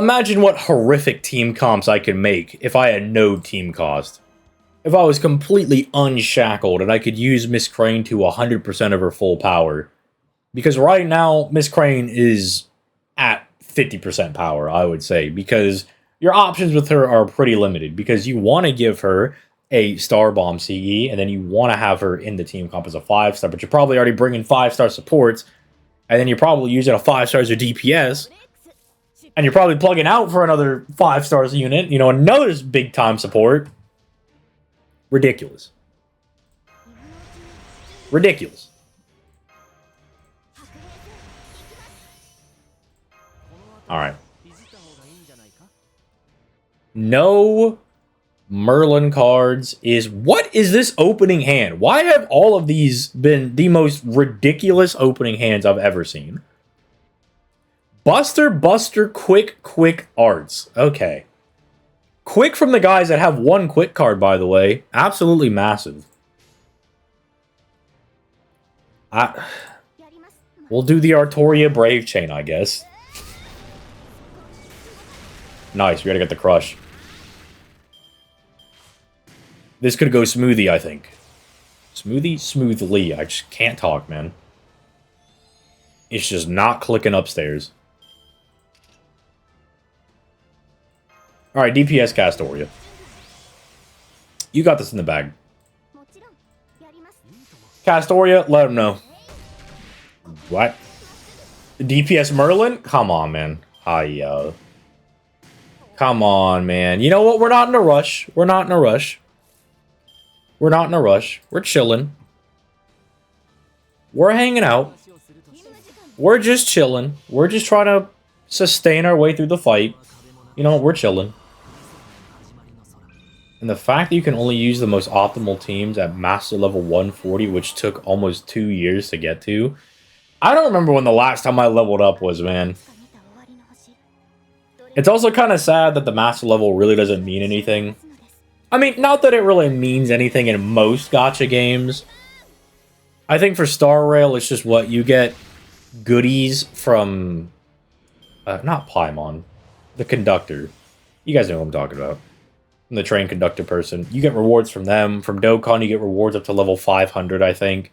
Imagine what horrific team comps I could make if I had no team cost. If I was completely unshackled and I could use Miss Crane to 100% of her full power. Because right now, Miss Crane is at 50% power, I would say. Because your options with her are pretty limited. Because you want to give her a Star Bomb CE, and then you want to have her in the team comp as a 5-star, but you're probably already bringing 5-star supports, and then you're probably using a 5-star as your DPS, and you're probably plugging out for another 5-stars unit, you know, another big-time support. Ridiculous. Ridiculous. Alright. No Merlin cards is... What is this opening hand? Why have all of these been the most ridiculous opening hands I've ever seen? Buster, quick arts. Okay. Quick from the guys that have one quick card, by the way. Absolutely massive. We'll do the Artoria Brave Chain, I guess. Nice, we gotta get the crush. This could go smoothie, I think. Smoothie? Smoothly. I just can't talk, man. It's just not clicking upstairs. Alright, DPS Castoria. You got this in the bag. Castoria, let him know. What? DPS Merlin? Come on, man. Hi, come on, man. You know what? We're not in a rush. We're not in a rush. We're not in a rush. We're chilling. We're hanging out. We're just chilling. We're just trying to sustain our way through the fight. You know, we're chilling. And the fact that you can only use the most optimal teams at Master Level 140, which took almost 2 years to get to. I don't remember when the last time I leveled up was, man. It's also kind of sad that the Master Level really doesn't mean anything. I mean, not that it really means anything in most gacha games. I think for Star Rail, it's just what you get goodies from... not Paimon. The conductor. You guys know what I'm talking about. The train conductor person. You get rewards from them. From Dokkan, you get rewards up to level 500, I think.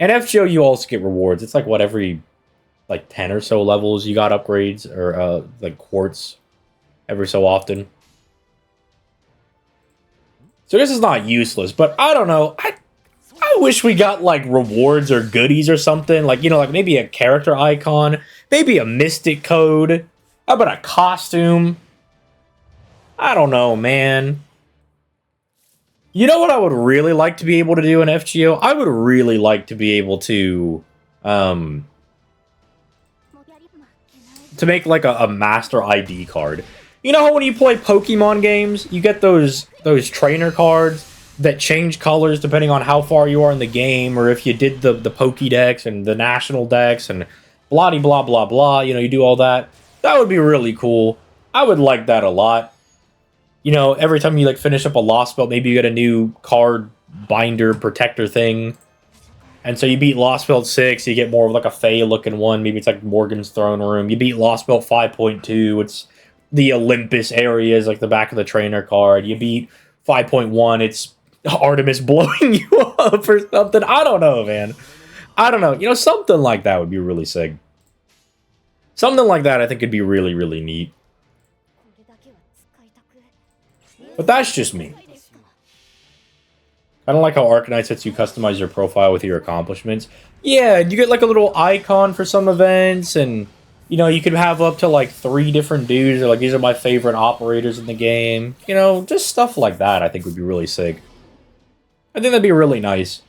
And FGO, you also get rewards. It's like, what, every... like 10 or so levels you got upgrades. Or, like, quartz. Every so often. So this is not useless, but I don't know. I wish we got, like, rewards or goodies or something. Like, you know, like maybe a character icon. Maybe a mystic code. How about a costume? I don't know, man. You know what I would really like to be able to do in FGO? I would really like to be able to make, like, a master ID card. You know how when you play Pokemon games, you get those trainer cards that change colors depending on how far you are in the game, or if you did the Pokédex and the National Dex and blah blah blah blah, you know, you do all that. That would be really cool. I would like that a lot. You know, every time you, like, finish up a Lost Belt, maybe you get a new card binder protector thing. And so you beat Lost Belt 6, you get more of, like, a Fae-looking one. Maybe it's like Morgan's Throne Room. You beat Lost Belt 5.2, it's the Olympus areas, like the back of the trainer card. You beat 5.1, it's Artemis blowing you up or something. I don't know, man. I don't know. You know, something like that would be really sick. Something like that I think could be really, really neat. But that's just me. I don't like how Arcanite lets you customize your profile with your accomplishments. Yeah, you get like a little icon for some events, and you know, you could have up to like 3 different dudes, or like, these are my favorite operators in the game. You know, just stuff like that I think would be really sick. I think that'd be really nice.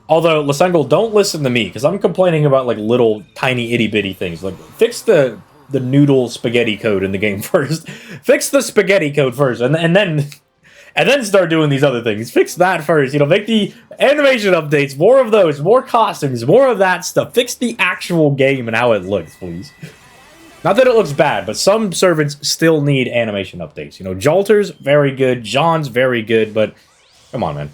Although, Lasengel, don't listen to me, because I'm complaining about like little tiny itty bitty things. Like, fix the noodle spaghetti code in the game first. Fix the spaghetti code first, and then start doing these other things. Fix that first. You know, make the animation updates, more of those, more costumes, more of that stuff. Fix the actual game and how it looks, please. Not that it looks bad, but some servants still need animation updates. You know, Jolter's very good, John's very good, but come on, man.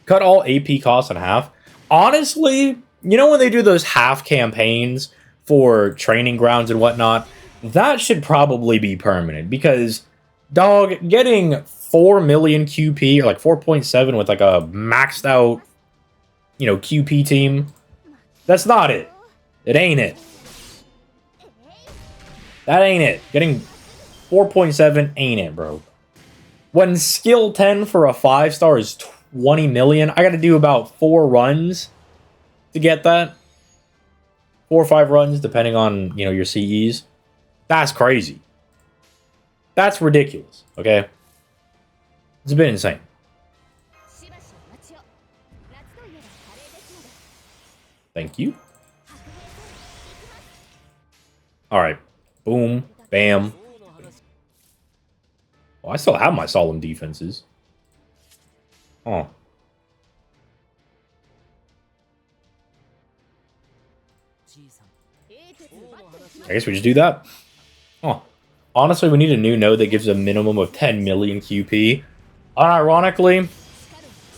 Cut all AP costs in half. Honestly, you know when they do those half campaigns for training grounds and whatnot, that should probably be permanent because, dog, getting 4 million QP or like 4.7 with like a maxed out, QP team, that's not it. It ain't it. That ain't it. Getting 4.7 ain't it, bro. When skill 10 for a 5-star is 20 million, I gotta do about 4 runs to get that. 4 or 5 runs, depending on, your CEs. That's crazy. That's ridiculous, okay? It's a bit insane. Thank you. Alright. Boom. Bam. Oh, I still have my solemn defenses. Oh. I guess we just do that. Oh. Honestly, we need a new node that gives a minimum of 10 million QP. Unironically,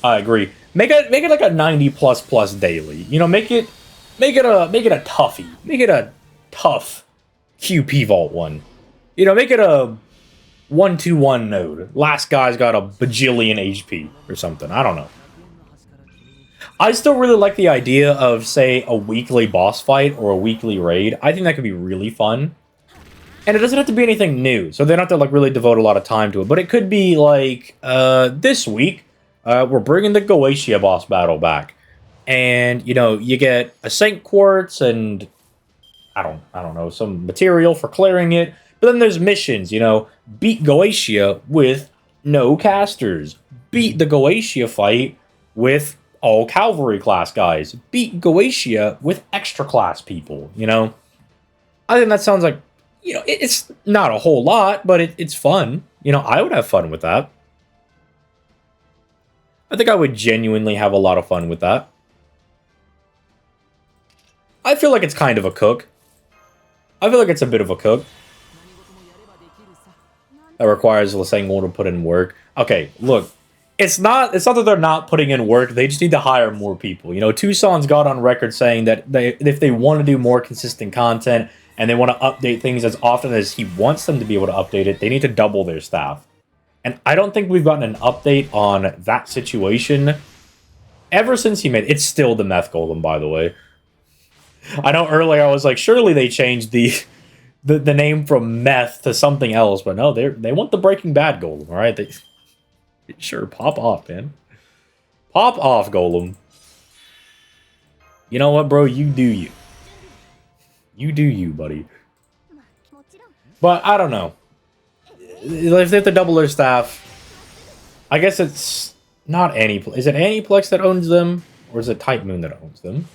I agree. Make it like a 90 plus daily. Make it a toughie. Make it a tough QP vault one. Make it a 1-2-1 node. Last guy's got a bajillion HP or something. I don't know. I still really like the idea of, say, a weekly boss fight or a weekly raid. I think that could be really fun. And it doesn't have to be anything new, so they don't have to, really devote a lot of time to it. But it could be, this week, we're bringing the Goetia boss battle back. And, you get a Saint Quartz and, I don't know, some material for clearing it. But then there's missions, beat Goetia with no casters. Beat the Goetia fight with all cavalry class guys. Beat Goetia with extra class people, I think that sounds like, it's not a whole lot, but it's fun. I would have fun with that. I think I would genuinely have a lot of fun with that. I feel like it's kind of a cook. I feel like it's a bit of a cook. That requires Lasangol to put in work. Okay, look. It's not that they're not putting in work. They just need to hire more people. Tucson's got on record saying that if they want to do more consistent content and they want to update things as often as he wants them to be able to update it, they need to double their staff. And I don't think we've gotten an update on that situation ever since he made it. It's still the Meth Golem, by the way. I know earlier I was like, surely they changed the name from Meth to something else, but no, they want the Breaking Bad Golem, all right? Sure, pop off, man. Pop off, Golem. You know what, bro? You do you. You do you, buddy. But I don't know. If they have to double their staff, I guess it's not Aniplex. Is it Aniplex that owns them? Or is it Type Moon that owns them?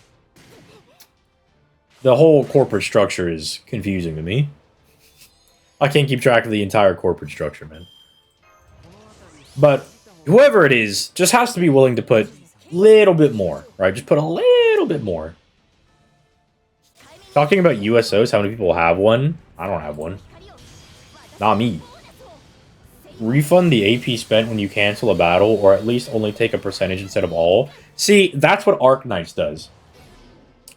The whole corporate structure is confusing to me. I can't keep track of the entire corporate structure, man. But whoever it is just has to be willing to put a little bit more, right? Just put a little bit more. Talking about USOs, how many people have one? I don't have one. Not me. Refund the AP spent when you cancel a battle, or at least only take a percentage instead of all. See, that's what Arknights does.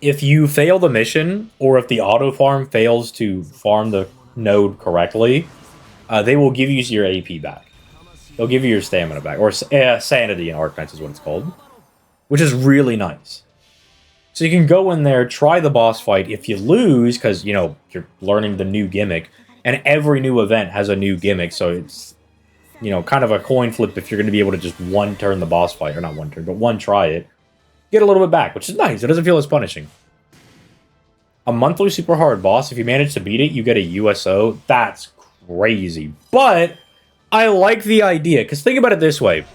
If you fail the mission, or if the auto farm fails to farm the node correctly, they will give you your AP back. They'll give you your stamina back, or sanity in Arknights is what it's called, which is really nice. So you can go in there, try the boss fight. If you lose, because, you're learning the new gimmick, and every new event has a new gimmick, so it's, kind of a coin flip if you're going to be able to just one-turn the boss fight, or not one-turn, but one-try it. Get a little bit back, which is nice. It doesn't feel as punishing. A monthly super hard boss, if you manage to beat it, you get a USO. That's crazy. But I like the idea, because think about it this way.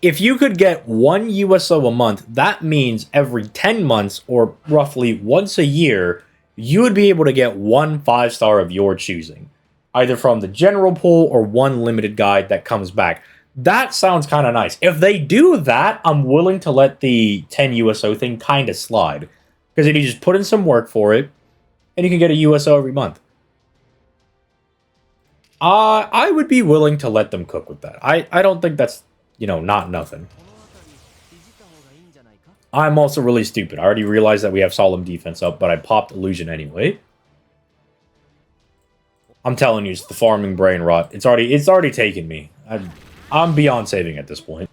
If you could get one USO a month, that means every 10 months, or roughly once a year, you would be able to get one 5-star of your choosing. Either from the general pool or one limited guide that comes back. That sounds kind of nice. If they do that, I'm willing to let the 10 USO thing kind of slide. Because if you just put in some work for it, and you can get a USO every month. I would be willing to let them cook with that. I don't think that's, not nothing. I'm also really stupid. I already realized that we have Solemn Defense up, but I popped Illusion anyway. I'm telling you, it's the farming brain rot. It's already taken me. I'm beyond saving at this point.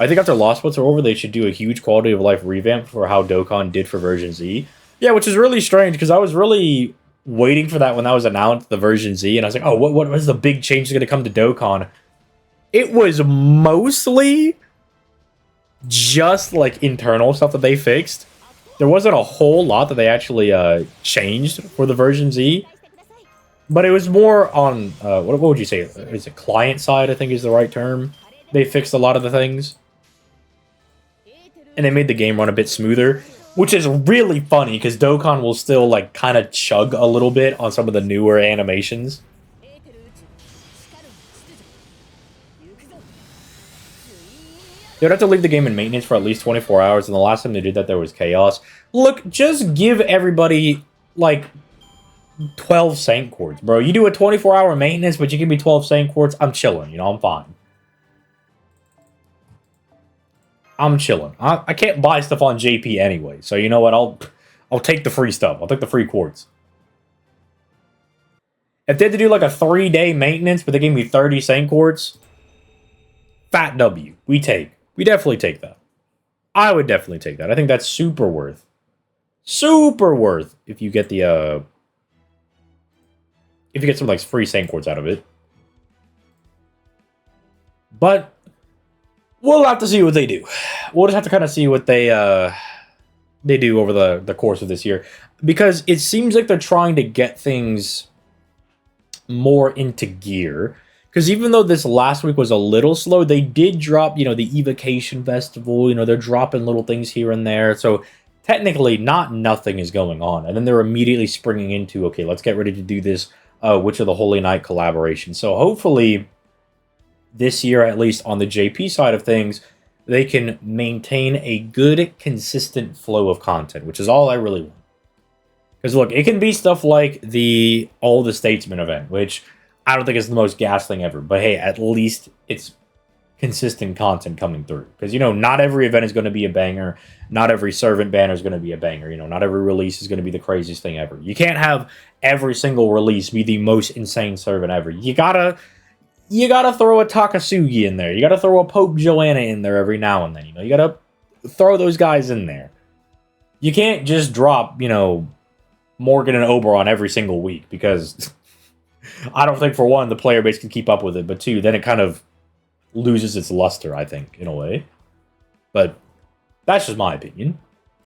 I think after Lost Boats are over, they should do a huge quality of life revamp for how Dokkan did for version Z. Yeah, which is really strange because I was really waiting for that when that was announced, the version Z, and I was like, oh, what is the big change that's going to come to Dokkan? It was mostly just like internal stuff that they fixed. There wasn't a whole lot that they actually changed for the version Z, but it was more on what would you say? Is it client side? I think is the right term. They fixed a lot of the things, and they made the game run a bit smoother, which is really funny because Dokkan will still like kind of chug a little bit on some of the newer animations. They would have to leave the game in maintenance for at least 24 hours, and the last time they did that, there was chaos. Look, just give everybody, like, 12 Saint Quartz, bro. You do a 24-hour maintenance, but you give me 12 Saint Quartz, I'm chilling, you know, I'm fine. I'm chilling. I can't buy stuff on JP anyway, so you know what, I'll take the free stuff. I'll take the free quartz. If they had to do, like, a 3-day maintenance, but they gave me 30 Saint Quartz, fat W. We definitely take that. I would definitely take that. I think that's super worth. Super worth if you get the if you get some like free Saint Quartz out of it. But we'll have to see what they do. We'll just have to kind of see what they do over the course of this year. Because it seems like they're trying to get things more into gear. Because even though this last week was a little slow, they did drop, you know, the Evocation Festival. You know, they're dropping little things here and there. So technically, nothing is going on. And then they're immediately springing into, okay, let's get ready to do this Witch of the Holy Night collaboration. So hopefully, this year, at least on the JP side of things, they can maintain a good, consistent flow of content, which is all I really want. Because look, it can be stuff like the All the Statesmen event, which I don't think it's the most gas thing ever, but hey, at least it's consistent content coming through. Because, you know, not every event is going to be a banger. Not every servant banner is going to be a banger. You know, not every release is going to be the craziest thing ever. You can't have every single release be the most insane servant ever. You gotta throw a Takasugi in there. You gotta throw a Pope Joanna in there every now and then. You know, you gotta throw those guys in there. You can't just drop, you know, Morgan and Oberon every single week because I don't think, for one, the player base can keep up with it, but two, then it kind of loses its luster, I think, in a way. But that's just my opinion.